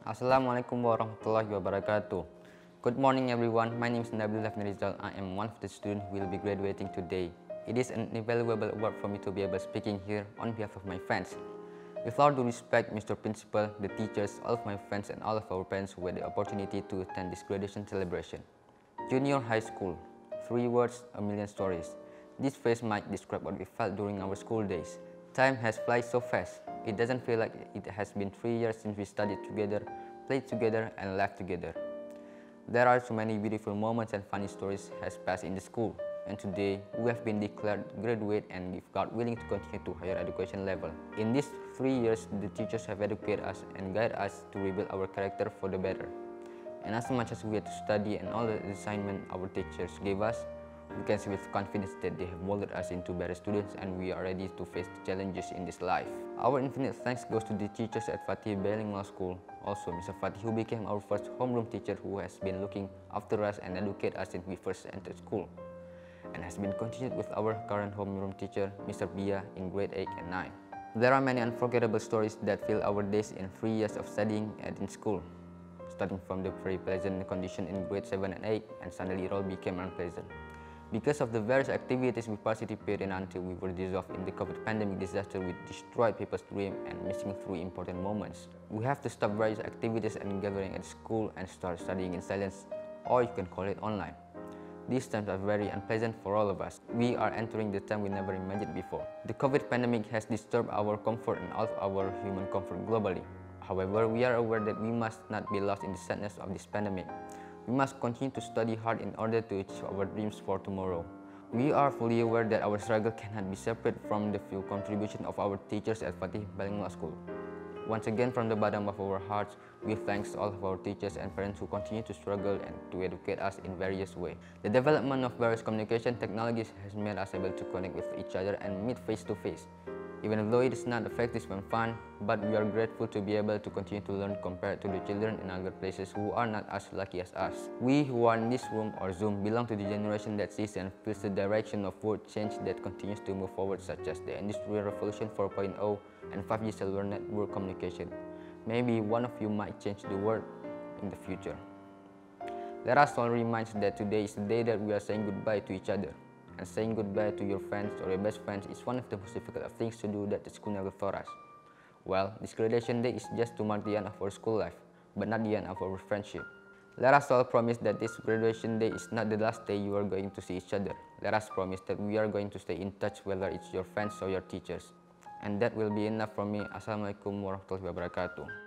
Assalamualaikum warahmatullahi wabarakatuh. Good morning everyone, my name is Nabil Rizal. I am one of the students who will be graduating today. It is an invaluable award for me to be able speaking here on behalf of my friends. With all due respect, Mr. Principal, the teachers, all of my friends and all of our parents who had the opportunity to attend this graduation celebration. Junior high school, 3 words, a million stories. This phrase might describe what we felt during our school days. Time has flies so fast. It doesn't feel like it has been 3 years since we studied together, played together, and laughed together. There are so many beautiful moments and funny stories has passed in the school, and today we have been declared graduate and if God willing to continue to higher education level. In these 3 years, the teachers have educated us and guided us to rebuild our character for the better. And as much as we had to study and all the assignment our teachers gave us, we can say with confidence that they have molded us into better students and we are ready to face the challenges in this life. Our infinite thanks goes to the teachers at Fatih Bilingual School, also Mr. Fatih who became our first homeroom teacher who has been looking after us and educate us since we first entered school, and has been continued with our current homeroom teacher, Mr. Bia, in grade 8 and 9. There are many unforgettable stories that fill our days in 3 years of studying in school, starting from the very pleasant condition in grade 7 and 8, and suddenly it all became unpleasant. Because of the various activities we participated in until we were dissolved in the COVID pandemic disaster which destroyed people's dreams and missing through important moments. We have to stop various activities and gathering at school and start studying in silence, or you can call it online. These times are very unpleasant for all of us. We are entering the time we never imagined before. The COVID pandemic has disturbed our comfort and all of our human comfort globally. However, we are aware that we must not be lost in the sadness of this pandemic. We must continue to study hard in order to achieve our dreams for tomorrow. We are fully aware that our struggle cannot be separate from the full contribution of our teachers at Fatih Bilingual School. Once again, from the bottom of our hearts, we thank all of our teachers and parents who continue to struggle and to educate us in various ways. The development of various communication technologies has made us able to connect with each other and meet face to face. Even though it is not effective and fun, but we are grateful to be able to continue to learn compared to the children in other places who are not as lucky as us. We who are in this room or Zoom belong to the generation that sees and feels the direction of world change that continues to move forward, such as the Industrial Revolution 4.0 and 5G cellular network communication. Maybe one of you might change the world in the future. Let us all remind that today is the day that we are saying goodbye to each other. And saying goodbye to your friends or your best friends is one of the most difficult things to do that the school never taught us. Well, this graduation day is just to mark the end of our school life, but not the end of our friendship. Let us all promise that this graduation day is not the last day you are going to see each other. Let us promise that we are going to stay in touch whether it's your friends or your teachers. And that will be enough from me. Assalamualaikum warahmatullahi wabarakatuh.